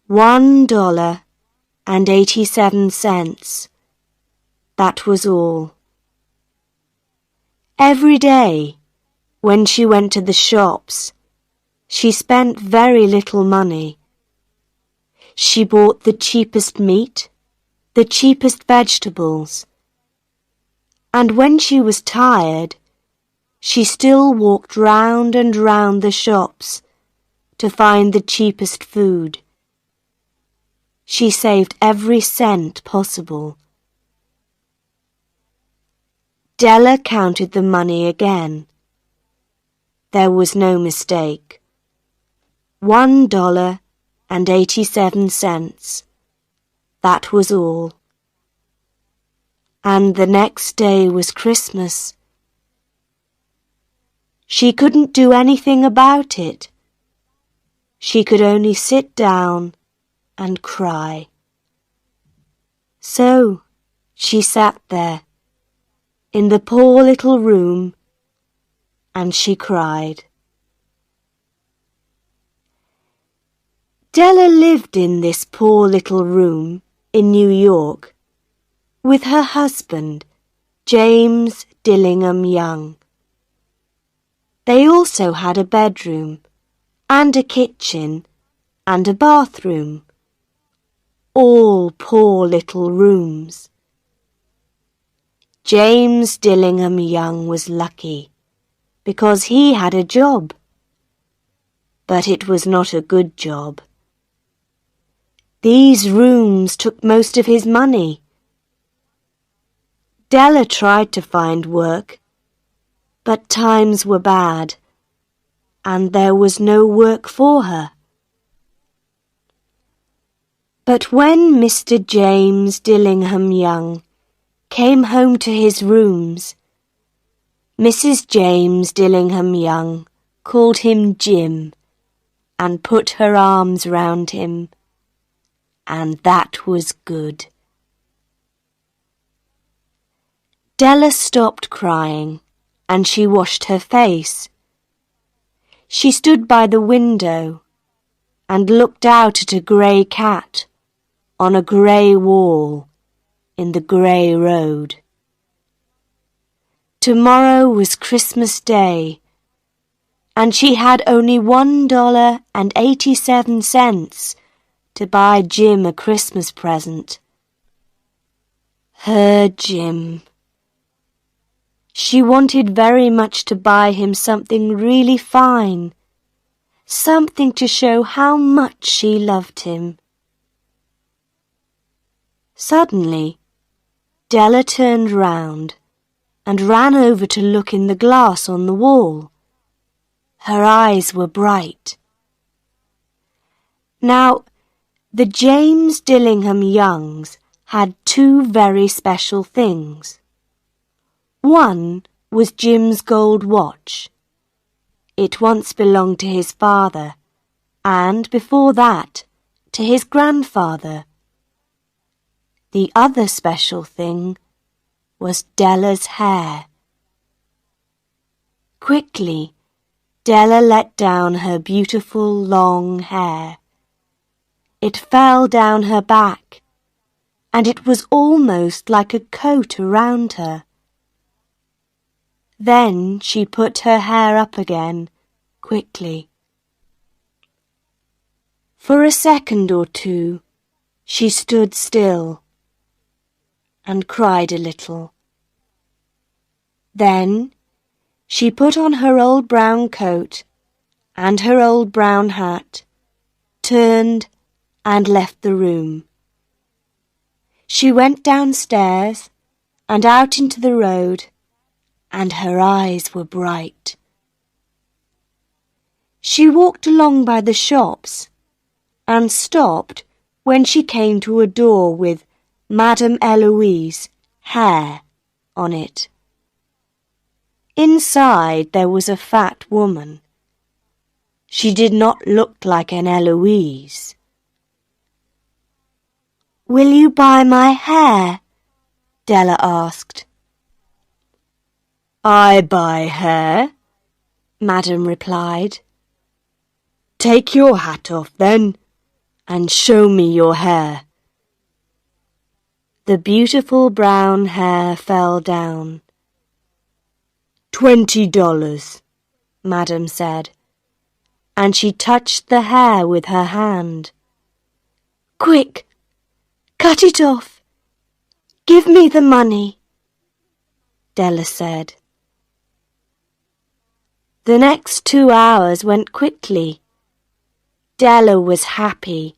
$1.87. That was all. Every day, when she went to the shops, she spent very little money. She bought the cheapest meat, the cheapest vegetables, and when she was tired, she still walked round and round the shops to find the cheapest food. She saved every cent possible. Della counted the money again. There was no mistake. $1.87. That was all. And the next day was Christmas. She couldn't do anything about it. She could only sit down and cry. So she sat there in the poor little room and she cried. Della lived in this poor little room in New York with her husband, James Dillingham Young. They also had a bedroom and a kitchen and a bathroom, all poor little rooms. James Dillingham Young was lucky because he had a job, but it was not a good job. These rooms took most of his money. Della tried to find work, but times were bad, and there was no work for her. But when Mr. James Dillingham Young came home to his rooms, Mrs. James Dillingham Young called him Jim and put her arms round him, and that was good. Della stopped crying and she washed her face. She stood by the window and looked out at a grey cat on a grey wall in the grey road. Tomorrow was Christmas Day, and she had only $1.87 to buy Jim a Christmas present. Her Jim. She wanted very much to buy him something really fine, something to show how much she loved him. Suddenly, Della turned round and ran over to look in the glass on the wall. Her eyes were bright. Now, the James Dillingham Youngs had two very special things. One was Jim's gold watch. It once belonged to his father, and before that, to his grandfather. The other special thing was Della's hair. Quickly, Della let down her beautiful long hair. It fell down her back, and it was almost like a coat around her. Then she put her hair up again, quickly. For a second or two, she stood still and cried a little. Then she put on her old brown coat and her old brown hat, turned and left the room. She went downstairs and out into the road, and her eyes were bright. She walked along by the shops and stopped when she came to a door with Madame Eloise, hair, on it. Inside there was a fat woman. She did not look like an Eloise. "Will you buy my hair?" Della asked. "I buy hair," Madame replied. "Take your hat off then, and show me your hair." The beautiful brown hair fell down. $20, Madam said, and she touched the hair with her hand. "Quick, cut it off. Give me the money," Della said. The next 2 hours went quickly. Della was happy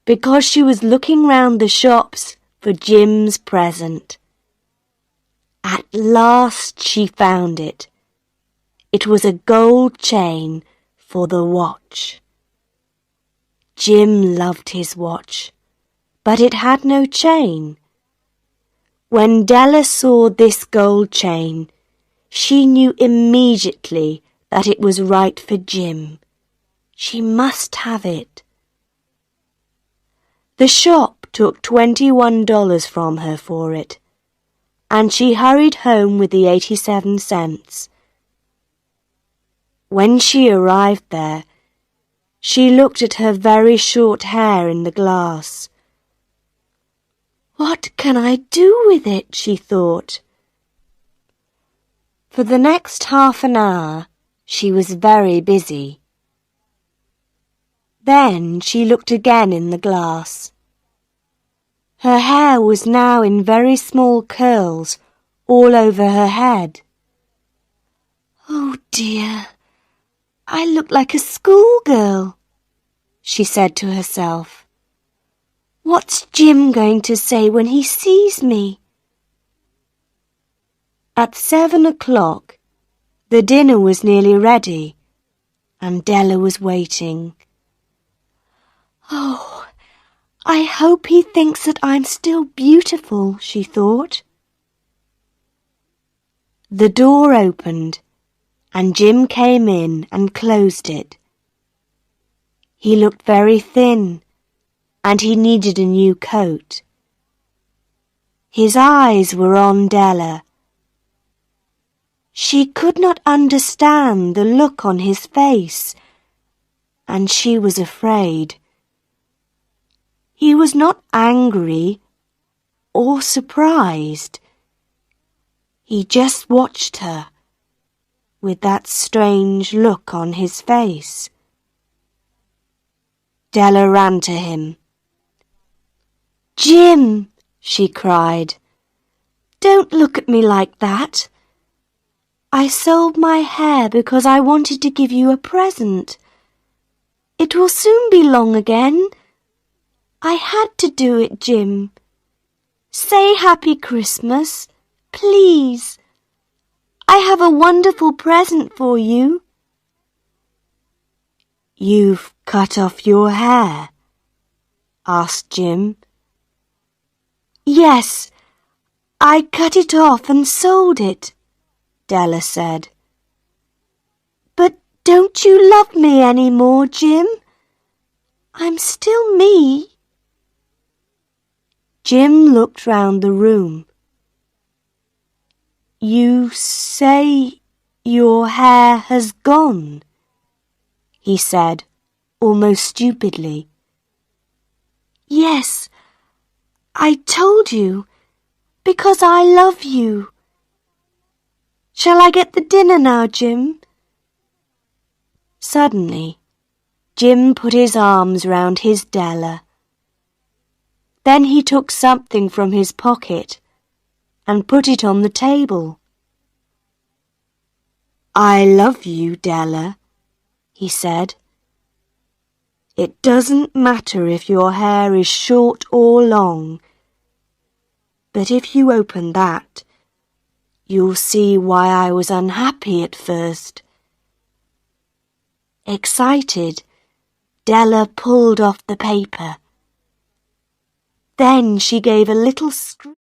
because she was looking round the shops for Jim's present. At last she found it. It was a gold chain for the watch. Jim loved his watch, but it had no chain. When Della saw this gold chain, she knew immediately that it was right for Jim. She must have it. The shop took $21 from her for it, and she hurried home with the 87 cents. When she arrived there, she looked at her very short hair in the glass. "What can I do with it?" she thought. For the next half an hour, she was very busy. Then she looked again in the glass. Her hair was now in very small curls all over her head. "Oh dear, I look like a schoolgirl," she said to herself. "What's Jim going to say when he sees me?" At 7 o'clock, the dinner was nearly ready, and Della was waiting. "Oh, I hope he thinks that I'm still beautiful," she thought. The door opened, and Jim came in and closed it. He looked very thin, and he needed a new coat. His eyes were on Della. She could not understand the look on his face, and she was afraid. He was not angry or surprised. He just watched her with that strange look on his face. Della ran to him. "Jim," she cried, "don't look at me like that. I sold my hair because I wanted to give you a present. It will soon be long again. I had to do it, Jim. Say Happy Christmas, please. I have a wonderful present for you." "You've cut off your hair?" asked Jim. "Yes, I cut it off and sold it," Della said. "But don't you love me any more, Jim? I'm still me." Jim looked round the room. "You say your hair has gone?" he said, almost stupidly. "Yes, I told you, because I love you. Shall I get the dinner now, Jim?" Suddenly, Jim put his arms round his Della. Then he took something from his pocket and put it on the table. "I love you, Della," he said. "It doesn't matter if your hair is short or long, but if you open that, you'll see why I was unhappy at first." Excited, Della pulled off the paper. Then she gave a little scream.